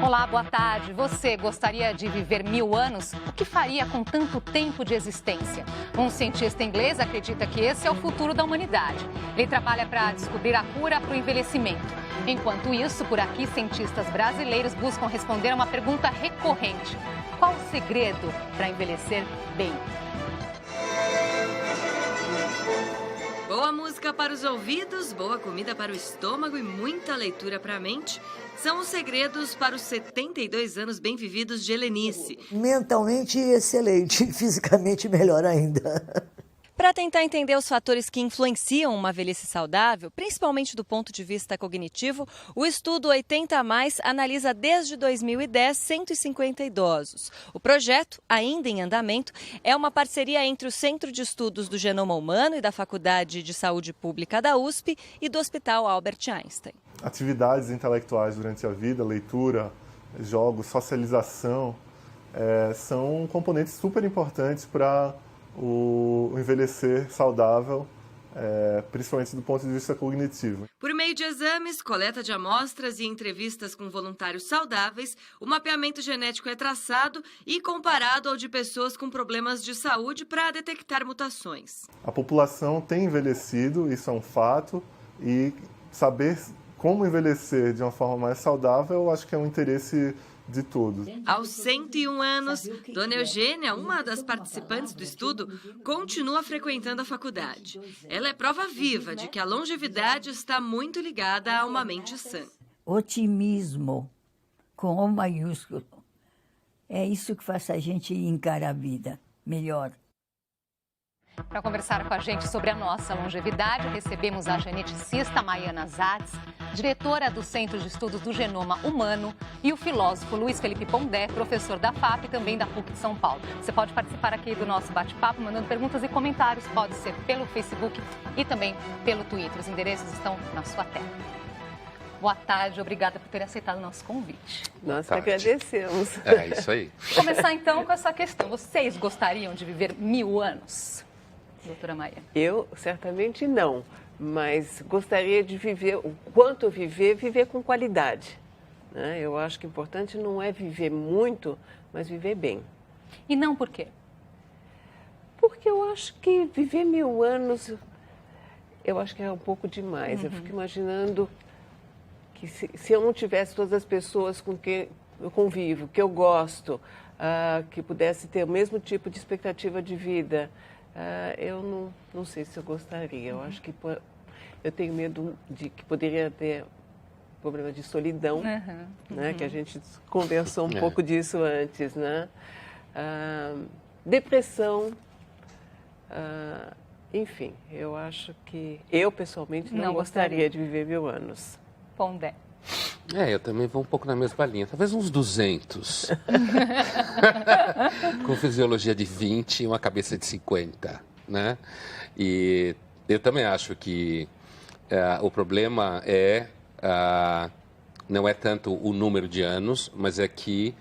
Olá, boa tarde. Você gostaria de viver 1000 anos? O que faria com tanto tempo de existência? Um cientista inglês acredita que esse é o futuro da humanidade. Ele trabalha para descobrir a cura para o envelhecimento. Enquanto isso, por aqui, cientistas brasileiros buscam responder a uma pergunta recorrente: qual o segredo para envelhecer bem? Boa música para os ouvidos, boa comida para o estômago e muita leitura para a mente são os segredos para os 72 anos bem vividos de Helenice. Mentalmente excelente, fisicamente melhor ainda. Para tentar entender os fatores que influenciam uma velhice saudável, principalmente do ponto de vista cognitivo, o estudo 80+ analisa desde 2010 150 idosos. O projeto, ainda em andamento, é uma parceria entre o Centro de Estudos do Genoma Humano e da Faculdade de Saúde Pública da USP e do Hospital Albert Einstein. Atividades intelectuais durante a vida, leitura, jogos, socialização, são componentes super importantes para o envelhecer saudável, principalmente do ponto de vista cognitivo. Por meio de exames, coleta de amostras e entrevistas com voluntários saudáveis, o mapeamento genético é traçado e comparado ao de pessoas com problemas de saúde para detectar mutações. A população tem envelhecido, isso é um fato, e saber como envelhecer de uma forma mais saudável, eu acho que é um interesse de todos. Aos 101 anos, Dona Eugênia, uma das participantes do estudo, continua frequentando a faculdade. Ela é prova viva de que a longevidade está muito ligada a uma mente sã. Otimismo, com O maiúsculo. É isso que faz a gente encarar a vida melhor. Para conversar com a gente sobre a nossa longevidade, recebemos a geneticista Maiana Zatz, diretora do Centro de Estudos do Genoma Humano, e o filósofo Luiz Felipe Pondé, professor da FAP e também da PUC de São Paulo. Você pode participar aqui do nosso bate-papo mandando perguntas e comentários, pode ser pelo Facebook e também pelo Twitter. Os endereços estão na sua tela. Boa tarde, obrigada por ter aceitado o nosso convite. Nós agradecemos. É isso aí. Vou começar então com essa questão. Vocês gostariam de viver 1000 anos? Doutora Maia. Eu, certamente não, mas gostaria de viver, o quanto eu viver com qualidade. Né? Eu acho que o importante não é viver muito, mas viver bem. E não por quê? Porque eu acho que viver 1000 anos, eu acho que é um pouco demais. Eu fico imaginando que se eu não tivesse todas as pessoas com quem eu convivo, que eu gosto, que pudesse ter o mesmo tipo de expectativa de vida, eu não sei se eu gostaria. Eu acho que eu tenho medo de que poderia ter problema de solidão, né? Que a gente conversou um pouco disso antes, né? Depressão, enfim, eu acho que eu pessoalmente não gostaria de viver 1000 anos. Pondé. Eu também vou um pouco na mesma linha, talvez uns 200. Com fisiologia de 20 e uma cabeça de 50, né? E eu também acho que o problema não é tanto o número de anos, mas é que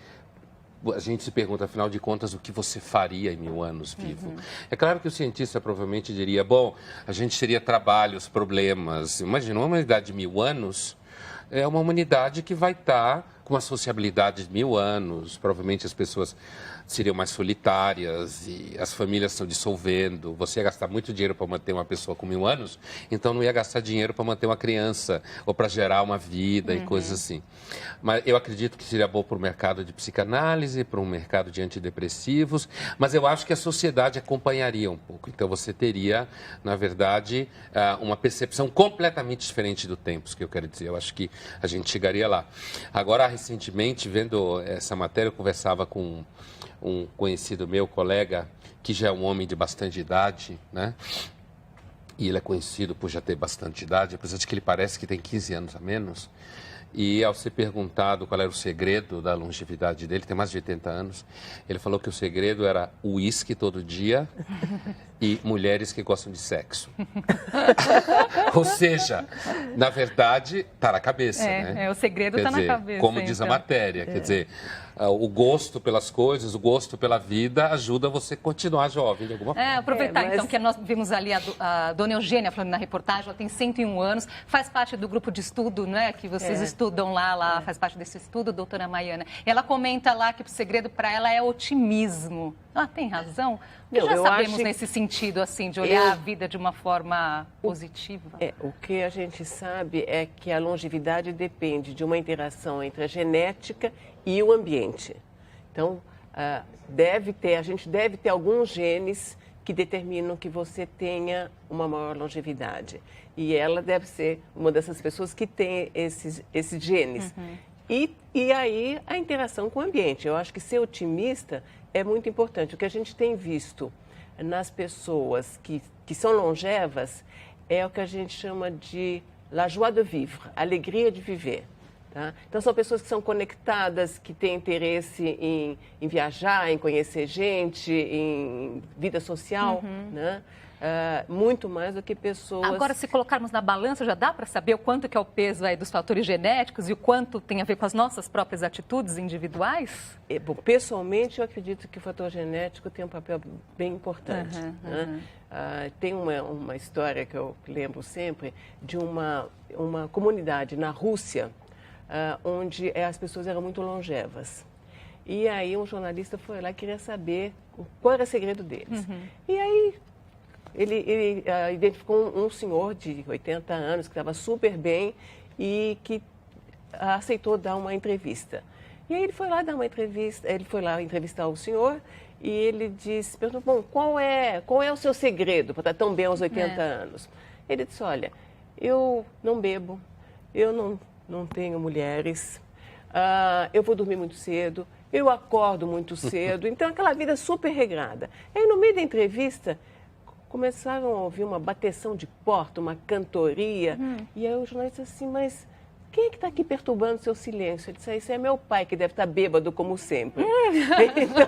a gente se pergunta, afinal de contas, o que você faria em 1000 anos vivo? É claro que o cientista provavelmente diria, bom, a gente teria trabalhos, problemas. Imagina, uma humanidade de 1000 anos é uma humanidade que vai estar com uma sociabilidade de 1000 anos. Provavelmente as pessoas seriam mais solitárias e as famílias estão dissolvendo. Você ia gastar muito dinheiro para manter uma pessoa com 1000 anos, então não ia gastar dinheiro para manter uma criança ou para gerar uma vida e coisas assim. Mas eu acredito que seria bom para o mercado de psicanálise, para um mercado de antidepressivos, mas eu acho que a sociedade acompanharia um pouco. Então você teria, na verdade, uma percepção completamente diferente do tempo, que eu quero dizer. Eu acho que a gente chegaria lá. Agora, recentemente, vendo essa matéria, eu conversava com um conhecido meu, colega, que já é um homem de bastante idade, né? E ele é conhecido por já ter bastante idade, apesar de que ele parece que tem 15 anos a menos. E ao ser perguntado qual era o segredo da longevidade dele, tem mais de 80 anos, ele falou que o segredo era uísque todo dia e mulheres que gostam de sexo. Ou seja, na verdade, está na cabeça, né? O segredo está na cabeça. Como diz a matéria, quer dizer, o gosto pelas coisas, o gosto pela vida, ajuda você a continuar jovem de alguma forma. Aproveitar então que nós vimos ali a dona Eugênia falando na reportagem, ela tem 101 anos, faz parte do grupo de estudo, né, que vocês estudam lá, faz parte desse estudo, doutora Maiana. Ela comenta lá que o segredo para ela é otimismo. Tem razão? Porque já sabemos nesse sentido, assim, de olhar a vida de uma forma positiva. O que a gente sabe é que a longevidade depende de uma interação entre a genética e o ambiente. Então, a gente deve ter alguns genes que determinam que você tenha uma maior longevidade. E ela deve ser uma dessas pessoas que tem esses genes. E aí, a interação com o ambiente. Eu acho que ser otimista é muito importante. O que a gente tem visto nas pessoas que são longevas é o que a gente chama de la joie de vivre, alegria de viver. Tá? Então, são pessoas que são conectadas, que têm interesse em viajar, em conhecer gente, em vida social, né? Muito mais do que pessoas... Agora, se colocarmos na balança, já dá para saber o quanto que é o peso aí dos fatores genéticos e o quanto tem a ver com as nossas próprias atitudes individuais? Bom, pessoalmente, eu acredito que o fator genético tem um papel bem importante. Né? Tem uma história que eu lembro sempre de uma comunidade na Rússia, onde as pessoas eram muito longevas. E aí um jornalista foi lá e queria saber qual era o segredo deles. E aí ele identificou um senhor de 80 anos que estava super bem e que aceitou dar uma entrevista. E aí ele foi lá dar uma entrevista, ele foi lá entrevistar o senhor e ele perguntou, bom, qual é o seu segredo para estar tão bem aos 80 anos? Ele disse, olha, eu não bebo, eu não tenho mulheres, eu vou dormir muito cedo, eu acordo muito cedo, então aquela vida super regrada. Aí no meio da entrevista começaram a ouvir uma bateção de porta, uma cantoria, e aí o jornalista disse assim, mas quem é que está aqui perturbando o seu silêncio? Ele disse, isso é meu pai, que deve estar bêbado como sempre. Então,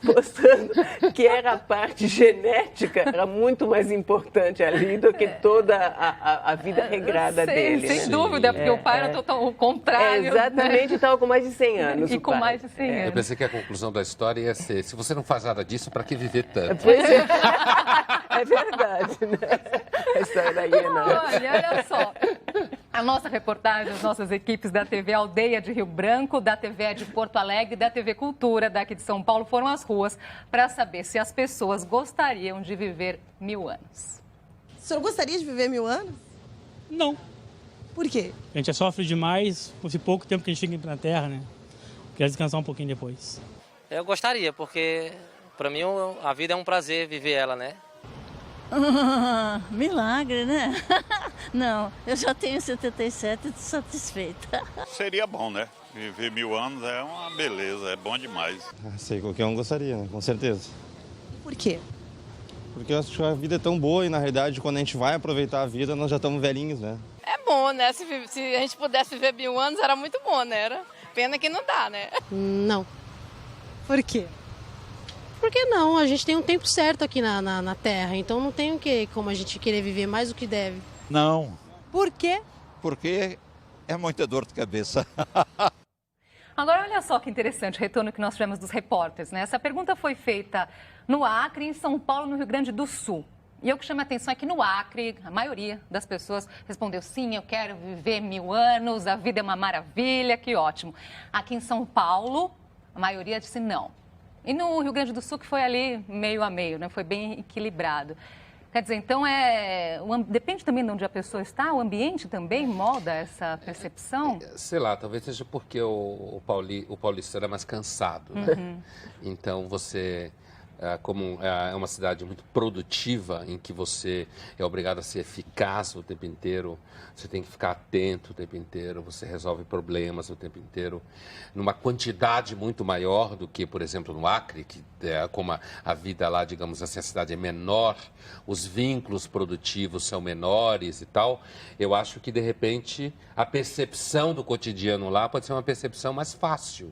mostrando que era a parte genética, era muito mais importante ali do que toda a vida regrada dele. Sem dúvida, porque o pai era total o contrário. Exatamente, estava com mais de 100 anos. E com mais de 100 anos. Eu pensei que a conclusão da história ia ser, se você não faz nada disso, para que viver tanto? Pois é. É verdade, né? A história da hiena. Olha só. A nossa reportagem, as nossas equipes da TV Aldeia de Rio Branco, da TV de Porto Alegre e da TV Cultura daqui de São Paulo foram às ruas para saber se as pessoas gostariam de viver 1000 anos. O senhor gostaria de viver 1000 anos? Não. Por quê? A gente sofre demais com esse pouco tempo que a gente fica na Terra, né? Quer descansar um pouquinho depois. Eu gostaria, porque para mim a vida é um prazer viver ela, né? Milagre, né? Não, eu já tenho 77 e estou satisfeita. Seria bom, né? Viver 1000 anos é uma beleza, é bom demais. Sei, qualquer um gostaria, né? Com certeza. Por quê? Porque eu acho que a vida é tão boa e, na realidade, quando a gente vai aproveitar a vida, nós já estamos velhinhos, né? É bom, né? Se a gente pudesse viver 1000 anos, era muito bom, né? Era pena que não dá, né? Não. Por quê? Por que não? A gente tem um tempo certo aqui na Terra, então não tem como a gente querer viver mais do que deve. Não. Por quê? Porque é muita dor de cabeça. Agora, olha só que interessante o retorno que nós tivemos dos repórteres, né? Essa pergunta foi feita no Acre, em São Paulo, no Rio Grande do Sul. E o que chama a atenção é que no Acre, a maioria das pessoas respondeu sim, eu quero viver 1000 anos, a vida é uma maravilha, que ótimo. Aqui em São Paulo, a maioria disse não. E no Rio Grande do Sul, que foi ali meio a meio, né? Foi bem equilibrado. Quer dizer, então, depende também de onde a pessoa está, o ambiente também molda essa percepção? Sei lá, talvez seja porque o paulistano é mais cansado, né? Então, você... como é uma cidade muito produtiva, em que você é obrigado a ser eficaz o tempo inteiro, você tem que ficar atento o tempo inteiro, você resolve problemas o tempo inteiro, numa quantidade muito maior do que, por exemplo, no Acre, que como a vida lá, digamos assim, a cidade é menor, os vínculos produtivos são menores e tal. Eu acho que, de repente, a percepção do cotidiano lá pode ser uma percepção mais fácil.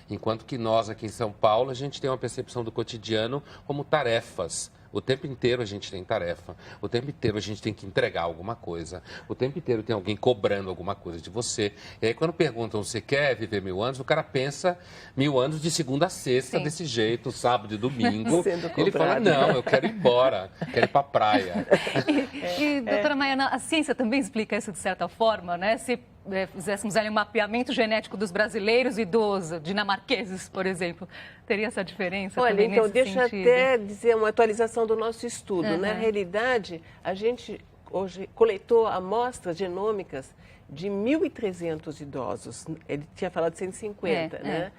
Enquanto que nós, aqui em São Paulo, a gente tem uma percepção do cotidiano como tarefas O tempo inteiro a gente tem tarefa, o tempo inteiro a gente tem que entregar alguma coisa, o tempo inteiro tem alguém cobrando alguma coisa de você. E aí quando perguntam, você quer viver 1000 anos? O cara pensa 1000 anos de segunda a sexta, desse jeito, sábado e domingo. Ele fala, não, eu quero ir embora, quero ir para a praia. E doutora Maiana, a ciência também explica isso de certa forma, né? Se fizéssemos ali um mapeamento genético dos brasileiros e dos dinamarqueses, por exemplo, teria essa diferença? Olha, também então nesse deixa eu sentido? até dizer uma atualização do nosso estudo. Na realidade, a gente hoje coletou amostras genômicas de 1.300 idosos. Ele tinha falado de 150, né?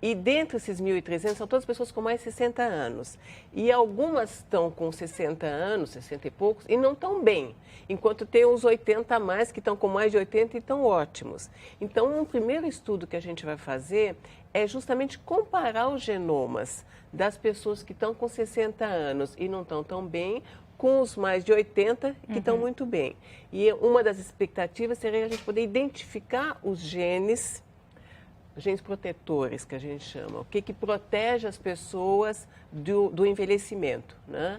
E dentre esses 1.300 são todas pessoas com mais de 60 anos. E algumas estão com 60 anos, 60 e poucos, e não estão bem. Enquanto tem uns 80 a mais que estão com mais de 80 e estão ótimos. Então, um primeiro estudo que a gente vai fazer é justamente comparar os genomas das pessoas que estão com 60 anos e não estão tão bem com os mais de 80 que estão muito bem. E uma das expectativas seria a gente poder identificar os genes protetores, que a gente chama, o que protege as pessoas do envelhecimento, né?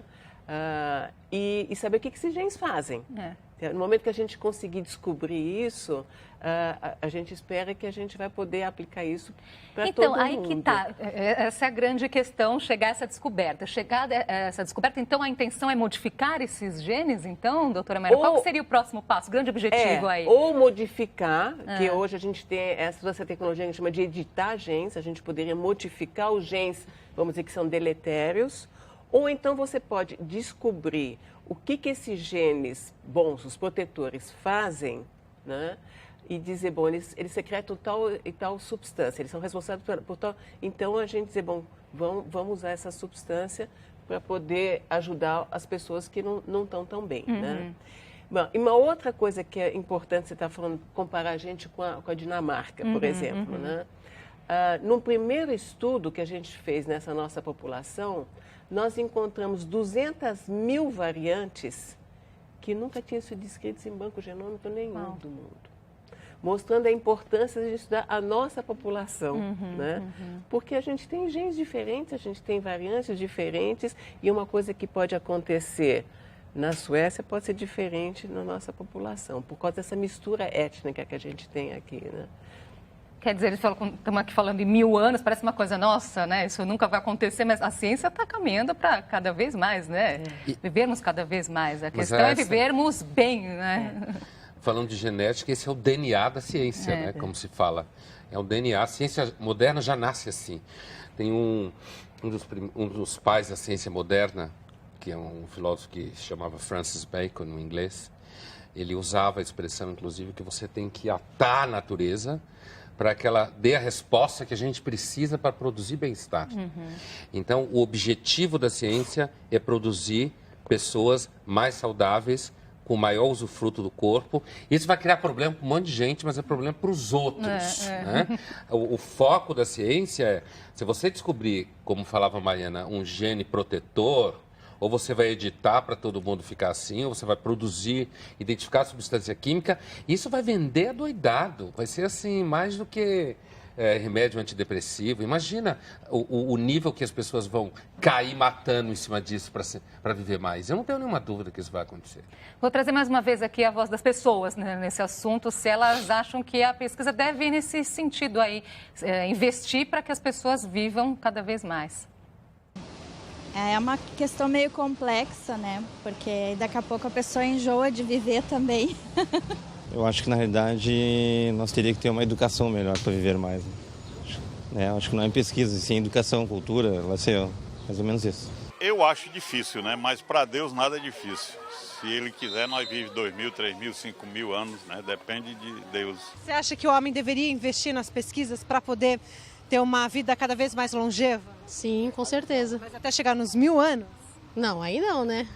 E saber o que esses genes fazem. No momento que a gente conseguir descobrir isso, a gente espera que a gente vai poder aplicar isso para todo mundo. Então, aí que está. Essa é a grande questão, chegar a essa descoberta. Chegar a essa descoberta, então, a intenção é modificar esses genes, então, doutora Maria? Qual seria o próximo passo, o grande objetivo aí? Ou modificar, que hoje a gente tem essa tecnologia que a gente chama de editar genes, a gente poderia modificar os genes, vamos dizer, que são deletérios, ou então você pode descobrir o que esses genes bons, os protetores, fazem, né? E dizer, bom, eles secretam tal e tal substância, eles são responsáveis por tal. Então, a gente dizer, bom, vamos usar essa substância para poder ajudar as pessoas que não estão tão bem, né? Bom, e uma outra coisa que é importante, você está falando, comparar a gente com a Dinamarca, por exemplo, né? No primeiro estudo que a gente fez nessa nossa população, nós encontramos 200 mil variantes que nunca tinham sido descritas em banco genômico nenhum do mundo, mostrando a importância de estudar a nossa população, né? Porque a gente tem genes diferentes, a gente tem variantes diferentes, e uma coisa que pode acontecer na Suécia pode ser diferente na nossa população, por causa dessa mistura étnica que a gente tem aqui, né? Quer dizer, estamos aqui falando de 1000 anos, parece uma coisa nossa, né? Isso nunca vai acontecer, mas a ciência está caminhando para cada vez mais, né? Vivermos cada vez mais. A questão é vivermos bem, né? Falando de genética, esse é o DNA da ciência, né? Como se fala. É o DNA. A ciência moderna já nasce assim. Tem um dos pais da ciência moderna, que é um filósofo que se chamava Francis Bacon, no inglês. Ele usava a expressão, inclusive, que você tem que atar a natureza para que ela dê a resposta que a gente precisa para produzir bem-estar. Então, o objetivo da ciência é produzir pessoas mais saudáveis, com maior usufruto do corpo. Isso vai criar problema para um monte de gente, mas é problema para os outros. Né? O foco da ciência é, se você descobrir, como falava a Mariana, um gene protetor, ou você vai editar para todo mundo ficar assim, ou você vai produzir, identificar a substância química, isso vai vender adoidado. Vai ser assim, mais do que remédio antidepressivo. Imagina o nível que as pessoas vão cair matando em cima disso para viver mais. Eu não tenho nenhuma dúvida que isso vai acontecer. Vou trazer mais uma vez aqui a voz das pessoas, né, nesse assunto, se elas acham que a pesquisa deve ir nesse sentido aí, investir para que as pessoas vivam cada vez mais. É uma questão meio complexa, né? Porque daqui a pouco a pessoa enjoa de viver também. Eu acho que, na realidade, nós teríamos que ter uma educação melhor para viver mais. Né? Acho que não é pesquisa, sim educação, cultura, vai ser mais ou menos isso. Eu acho difícil, né? Mas para Deus nada é difícil. Se Ele quiser, nós vivemos 2.000, 3.000, 5.000 anos, né? Depende de Deus. Você acha que o homem deveria investir nas pesquisas para poder ter uma vida cada vez mais longeva? Sim, com certeza. Mas até chegar nos 1000 anos? Não, aí não, né?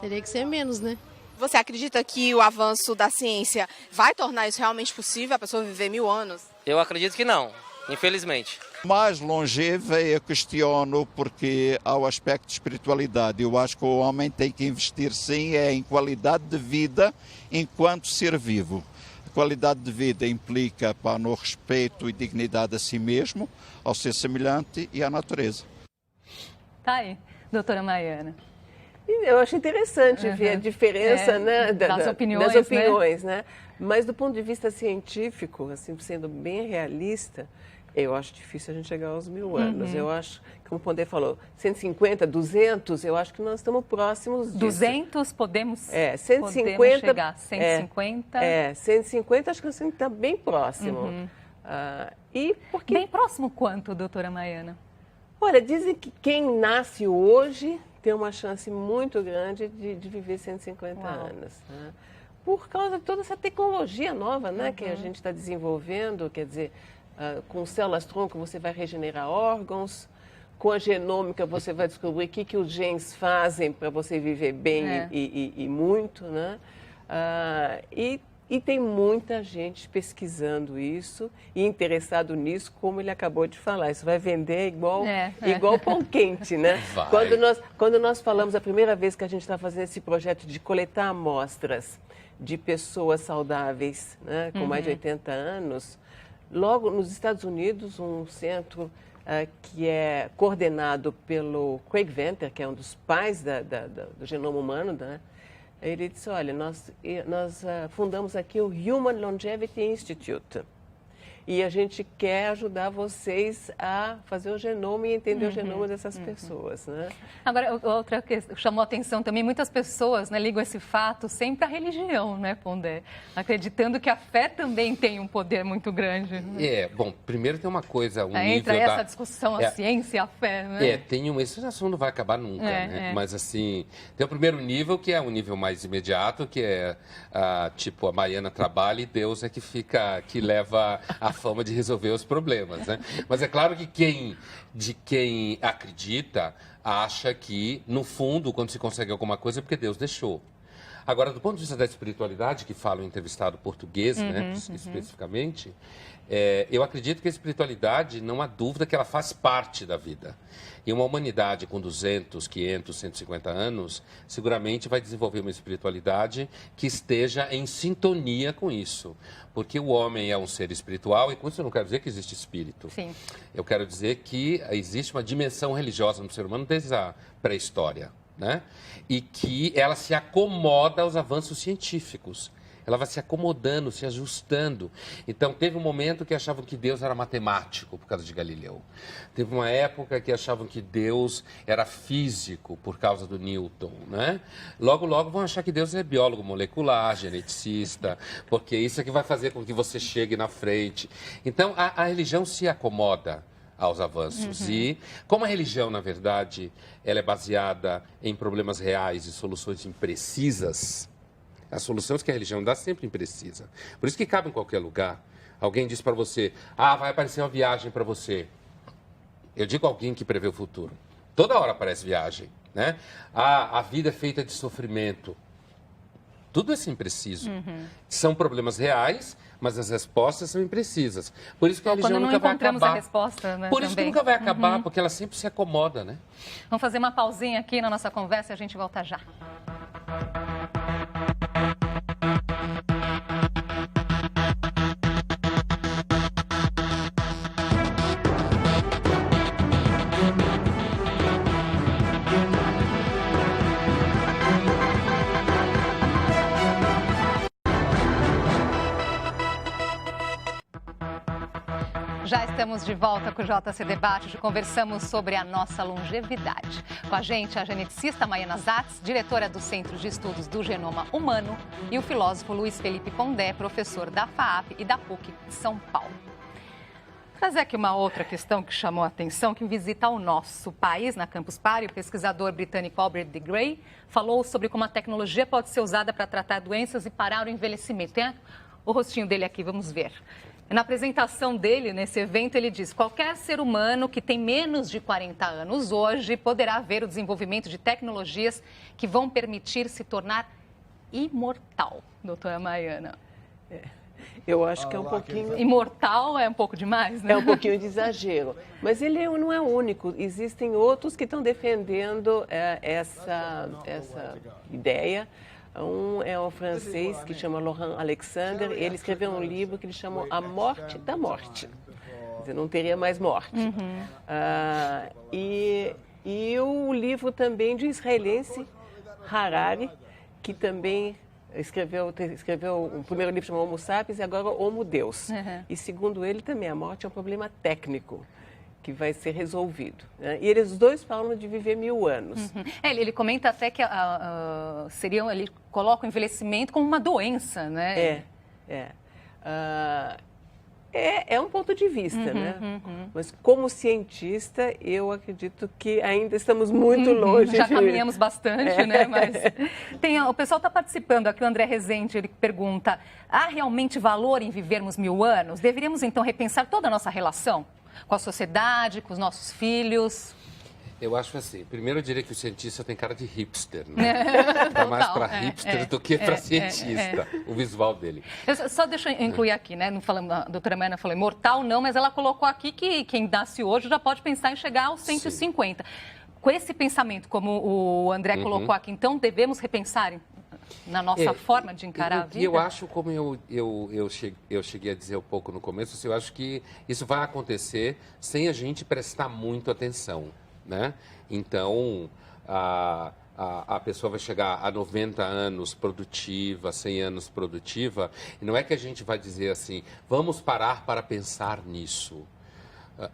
Teria que ser menos, né? Você acredita que o avanço da ciência vai tornar isso realmente possível, a pessoa viver 1000 anos? Eu acredito que não, infelizmente. Mais longeva eu questiono porque há o aspecto de espiritualidade. Eu acho que o homem tem que investir sim em qualidade de vida enquanto ser vivo. Qualidade de vida implica no respeito e dignidade a si mesmo, ao ser semelhante e à natureza. Tá aí. Doutora Maiana. Eu acho interessante ver a diferença das opiniões, né? Mas do ponto de vista científico, assim, sendo bem realista, eu acho difícil a gente chegar aos 1000 anos. Eu acho, como o Pondé falou, 150, 200, eu acho que nós estamos próximos disso. 200 podemos 150, podemos chegar. 150? 150 acho que nós estamos bem próximo. Bem próximo quanto, doutora Maiana? Olha, dizem que quem nasce hoje tem uma chance muito grande de viver 150 anos. Né? Por causa de toda essa tecnologia nova, né, que a gente está desenvolvendo, quer dizer, com células-tronco você vai regenerar órgãos, com a genômica você vai descobrir o que os genes fazem para você viver bem e muito, né? E tem muita gente pesquisando isso e interessado nisso, como ele acabou de falar. Isso vai vender igual pão quente, né? Quando nós falamos a primeira vez que a gente está fazendo esse projeto de coletar amostras de pessoas saudáveis, né, com mais de 80 anos, logo nos Estados Unidos, um centro que é coordenado pelo Craig Venter, que é um dos pais do genoma humano, né? Ele disse, olha, nós fundamos aqui o Human Longevity Institute e a gente quer ajudar vocês a fazer o genoma e entender o genoma dessas pessoas, né? Agora, outra que chamou a atenção também, muitas pessoas, né, ligam esse fato sempre à religião, né, Pondé? Acreditando que a fé também tem um poder muito grande. Né? Bom, primeiro tem uma coisa, nível entra essa discussão, a ciência e a fé, né? Esse assunto não vai acabar nunca, né? Mas assim, tem o primeiro nível, que é um nível mais imediato, que é, tipo, a Maiana trabalha e Deus é que leva a fama de resolver os problemas, né? Mas é claro que quem acredita acha que, no fundo, quando se consegue alguma coisa é porque Deus deixou. Agora, do ponto de vista da espiritualidade, que fala o entrevistado português, né, especificamente, eu acredito que a espiritualidade, não há dúvida que ela faz parte da vida. E uma humanidade com 200, 500, 150 anos, seguramente vai desenvolver uma espiritualidade que esteja em sintonia com isso. Porque o homem é um ser espiritual, e com isso eu não quero dizer que existe espírito. Sim. Eu quero dizer que existe uma dimensão religiosa no ser humano desde a pré-história, né? E que ela se acomoda aos avanços científicos. Ela vai se acomodando, se ajustando. Então, teve um momento que achavam que Deus era matemático, por causa de Galileu. Teve uma época que achavam que Deus era físico, por causa do Newton, né? Logo, logo vão achar que Deus é biólogo molecular, geneticista, porque isso é que vai fazer com que você chegue na frente. Então, a religião se acomoda aos avanços. E como a religião, na verdade, ela é baseada em problemas reais e soluções imprecisas, as soluções que a religião dá sempre imprecisa. Por isso que cabe em qualquer lugar. Alguém diz para você, vai aparecer uma viagem para você. Eu digo alguém que prevê o futuro. Toda hora aparece viagem, né? A vida é feita de sofrimento. Tudo isso é impreciso. São problemas reais, mas as respostas são imprecisas. Por isso que a religião nunca vai acabar. A resposta, né, Por isso que nunca vai acabar, porque ela sempre se acomoda, né? Vamos fazer uma pausinha aqui na nossa conversa e a gente volta já. Já estamos de volta com o JC Debate. Hoje conversamos sobre a nossa longevidade. Com a gente, a geneticista Maiana Zatz, diretora do Centro de Estudos do Genoma Humano, e o filósofo Luiz Felipe Pondé, professor da FAAP e da PUC de São Paulo. Vou trazer aqui uma outra questão que chamou a atenção, que visita ao nosso país, na Campus Party. O pesquisador britânico Albert de Grey falou sobre como a tecnologia pode ser usada para tratar doenças e parar o envelhecimento. Tem o rostinho dele aqui, vamos ver. Na apresentação dele, nesse evento, ele diz: qualquer ser humano que tem menos de 40 anos hoje poderá ver o desenvolvimento de tecnologias que vão permitir se tornar imortal. Doutora Maiana. Eu acho que é um pouquinho... Imortal é um pouco demais, né? É um pouquinho de exagero. Mas ele não é o único. Existem outros que estão defendendo essa ideia. Um é um francês que chama Laurent Alexander. Ele escreveu um livro que ele chamou A Morte da Morte. Quer dizer, não teria mais morte. E E o livro também de um israelense, Harari, que também escreveu o primeiro livro chamado Homo Sapiens e agora Homo Deus. E segundo ele também, a morte é um problema técnico que vai ser resolvido. Né? E eles dois falam de viver 1000 anos. Ele comenta até que ele coloca o envelhecimento como uma doença, né? É um ponto de vista, né? Mas como cientista, eu acredito que ainda estamos muito longe. Já caminhamos bastante, né? Mas o pessoal está participando aqui, o André Rezende, ele pergunta, há realmente valor em vivermos 1000 anos? Deveríamos, então, repensar toda a nossa relação com a sociedade, com os nossos filhos? Eu acho assim, primeiro eu diria que o cientista tem cara de hipster, né? Tá mais para hipster do que para cientista, o visual dele. Só deixa eu incluir aqui, né? Não falando, a doutora Mariana falou imortal não, mas ela colocou aqui que quem nasce hoje já pode pensar em chegar aos 150. Sim. Com esse pensamento, como o André colocou aqui, então devemos repensar na nossa forma de encarar a vida? E eu acho, como eu cheguei a dizer um pouco no começo, assim, eu acho que isso vai acontecer sem a gente prestar muito atenção. Né? Então, a pessoa vai chegar a 90 anos produtiva, 100 anos produtiva, e não é que a gente vai dizer assim, vamos parar para pensar nisso.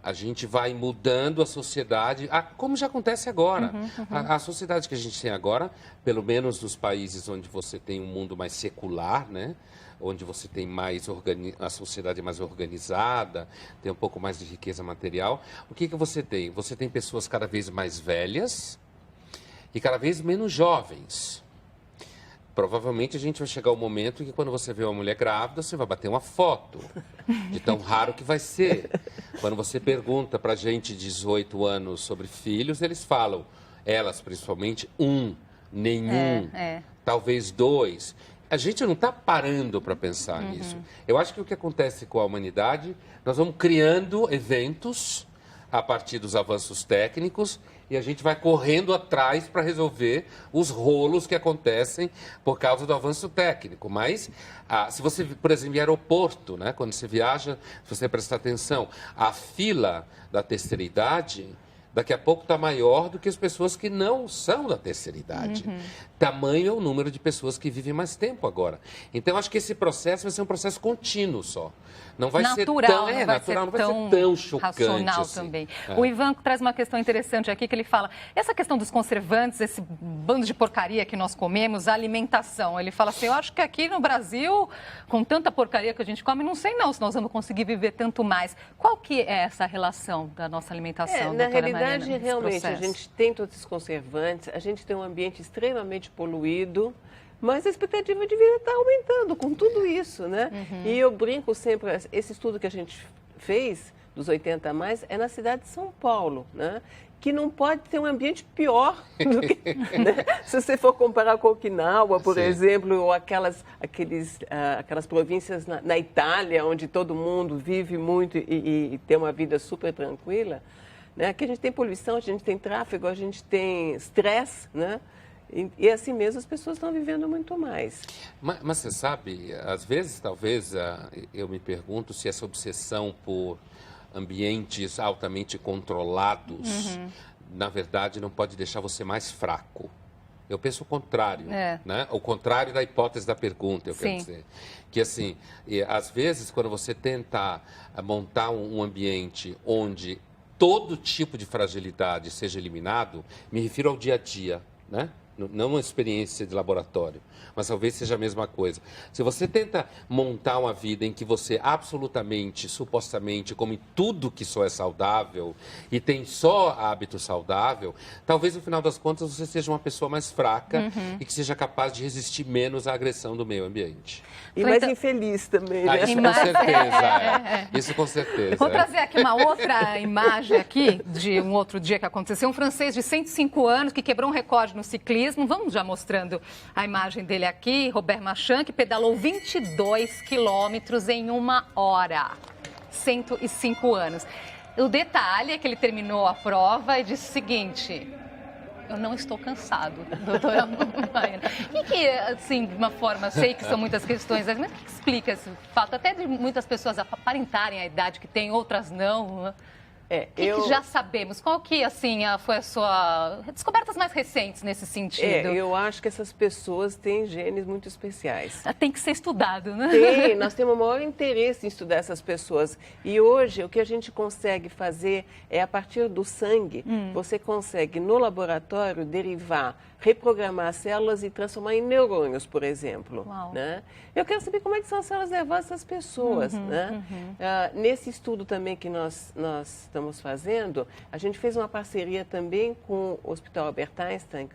A gente vai mudando a sociedade, como já acontece agora. A sociedade que a gente tem agora, pelo menos nos países onde você tem um mundo mais secular, né? Onde você tem a sociedade mais organizada, tem um pouco mais de riqueza material. O que você tem? Você tem pessoas cada vez mais velhas e cada vez menos jovens. Provavelmente a gente vai chegar ao momento em que quando você vê uma mulher grávida, você vai bater uma foto, de tão raro que vai ser. Quando você pergunta para gente de 18 anos sobre filhos, eles falam, elas principalmente, nenhum, talvez 2. A gente não está parando para pensar nisso. Eu acho que o que acontece com a humanidade, nós vamos criando eventos a partir dos avanços técnicos e a gente vai correndo atrás para resolver os rolos que acontecem por causa do avanço técnico. Mas, se você, por exemplo, em aeroporto, né, quando você viaja, se você prestar atenção, a fila da terceira idade daqui a pouco está maior do que as pessoas que não são da terceira idade. Tamanho é o número de pessoas que vivem mais tempo agora. Então, acho que esse processo vai ser um processo contínuo só. Não vai ser tão chocante. Racional assim. Também. O Ivan traz uma questão interessante aqui, que ele fala, essa questão dos conservantes, esse bando de porcaria que nós comemos, a alimentação. Ele fala assim, eu acho que aqui no Brasil, com tanta porcaria que a gente come, não sei não se nós vamos conseguir viver tanto mais. Qual que é essa relação da nossa alimentação, na doutora realidade, Mariana, realmente, processo? a gente tem todos esses conservantes, a gente tem um ambiente extremamente poluído, mas a expectativa de vida está aumentando com tudo isso, né? E eu brinco sempre, esse estudo que a gente fez, dos 80 a mais, é na cidade de São Paulo, né? Que não pode ter um ambiente pior do que... Né? Se você for comparar com Okinawa, por exemplo, ou aquelas províncias na Itália, onde todo mundo vive muito e tem uma vida super tranquila, né? Aqui a gente tem poluição, a gente tem tráfego, a gente tem estresse, né? E assim mesmo as pessoas estão vivendo muito mais. Mas você sabe, às vezes, talvez, eu me pergunto se essa obsessão por ambientes altamente controlados, na verdade, não pode deixar você mais fraco. Eu penso o contrário, né? O contrário da hipótese da pergunta, eu quero dizer. Que, assim, às vezes, quando você tenta montar um ambiente onde todo tipo de fragilidade seja eliminado, me refiro ao dia a dia, né? Não uma experiência de laboratório, mas talvez seja a mesma coisa. Se você tenta montar uma vida em que você absolutamente, supostamente, come tudo que só é saudável e tem só hábito saudável, talvez no final das contas você seja uma pessoa mais fraca e que seja capaz de resistir menos à agressão do meio ambiente. E mais infeliz também, né? Isso com certeza, Isso com certeza. Vou trazer aqui uma outra imagem aqui, de um outro dia que aconteceu. Um francês de 105 anos que quebrou um recorde no ciclismo. Vamos já mostrando a imagem dele aqui. Robert Marchand, que pedalou 22 quilômetros em 1 hora. 105 anos. O detalhe é que ele terminou a prova e disse o seguinte... Eu não estou cansado, doutora Mariana. O que, assim, de uma forma, sei que são muitas questões, mas o que explica esse fato? Até de muitas pessoas aparentarem a idade que têm, outras não. O que já sabemos? Qual que, assim, foi a sua... descobertas mais recentes nesse sentido? Eu acho que essas pessoas têm genes muito especiais. Tem que ser estudado, né? Tem, nós temos o maior interesse em estudar essas pessoas. E hoje, o que a gente consegue fazer é, a partir do sangue, você consegue, no laboratório, derivar, reprogramar células e transformar em neurônios, por exemplo. Né? Eu quero saber como é que são as células nervosas dessas pessoas. Né? Nesse estudo também que nós estamos fazendo, a gente fez uma parceria também com o Hospital Albert Einstein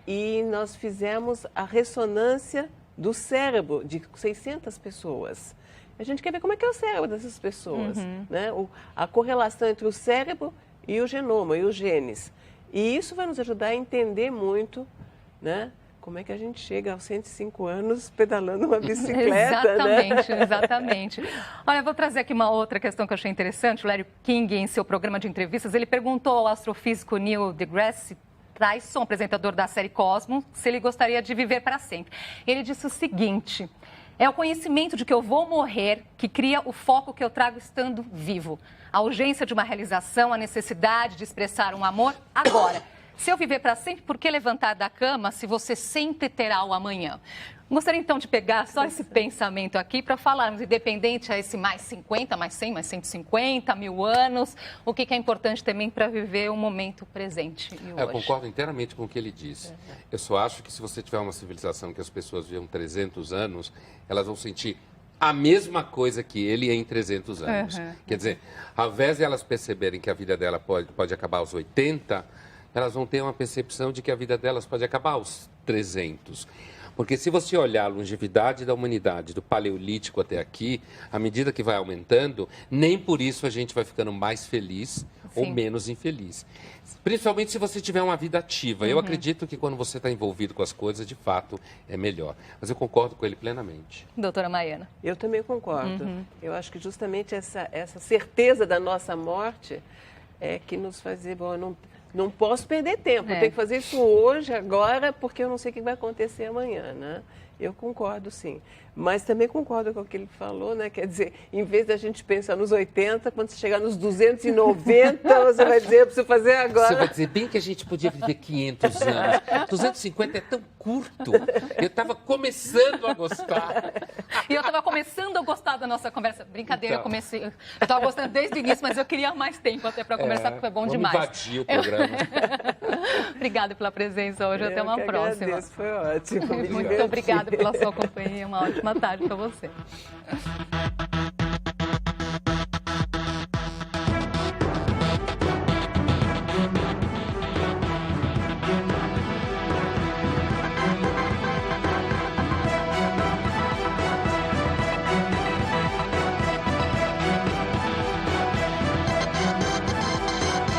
e nós fizemos a ressonância do cérebro de 600 pessoas. A gente quer ver como é que é o cérebro dessas pessoas, né? A correlação entre o cérebro e o genoma, e os genes. E isso vai nos ajudar a entender muito, né? Como é que a gente chega aos 105 anos pedalando uma bicicleta, Exatamente, né? exatamente. Olha, eu vou trazer aqui uma outra questão que eu achei interessante. O Larry King, em seu programa de entrevistas, ele perguntou ao astrofísico Neil deGrasse Tyson, apresentador da série Cosmos, se ele gostaria de viver para sempre. Ele disse o seguinte: é o conhecimento de que eu vou morrer que cria o foco que eu trago estando vivo. A urgência de uma realização, a necessidade de expressar um amor agora. Se eu viver para sempre, por que levantar da cama se você sempre terá o amanhã? Gostaria então de pegar só esse pensamento aqui para falarmos, independente a esse mais 50, mais 100, mais 150, 1000 anos, o que é importante também para viver o momento presente e hoje. Eu concordo inteiramente com o que ele disse. Eu só acho que se você tiver uma civilização que as pessoas vivem 300 anos, elas vão sentir a mesma coisa que ele em 300 anos. Quer dizer, ao invés de elas perceberem que a vida dela pode acabar aos 80, elas vão ter uma percepção de que a vida delas pode acabar aos 300. Porque se você olhar a longevidade da humanidade, do Paleolítico até aqui, à medida que vai aumentando, nem por isso a gente vai ficando mais feliz ou menos infeliz. Principalmente se você tiver uma vida ativa. Eu acredito que quando você está envolvido com as coisas, de fato, é melhor. Mas eu concordo com ele plenamente. Doutora Maiana. Eu também concordo. Eu acho que justamente essa certeza da nossa morte é que nos faz dizer, bom, eu não posso perder tempo, eu tenho que fazer isso hoje, agora, porque eu não sei o que vai acontecer amanhã, né? Eu concordo, sim. Mas também concordo com o que ele falou, né? Quer dizer, em vez da gente pensar nos 80, quando você chegar nos 290, você vai dizer, eu preciso fazer agora. Você vai dizer, bem que a gente podia viver 500 anos. 250 é tão curto. Eu estava começando a gostar. E eu estava começando a gostar da nossa conversa. Brincadeira, então, eu estava gostando desde o início, mas eu queria mais tempo até para conversar, porque foi bom demais. Invadir o programa. Obrigada pela presença hoje, até uma próxima. Agradeço, foi ótimo. Muito obrigada pela sua companhia, uma ótima tarde para você.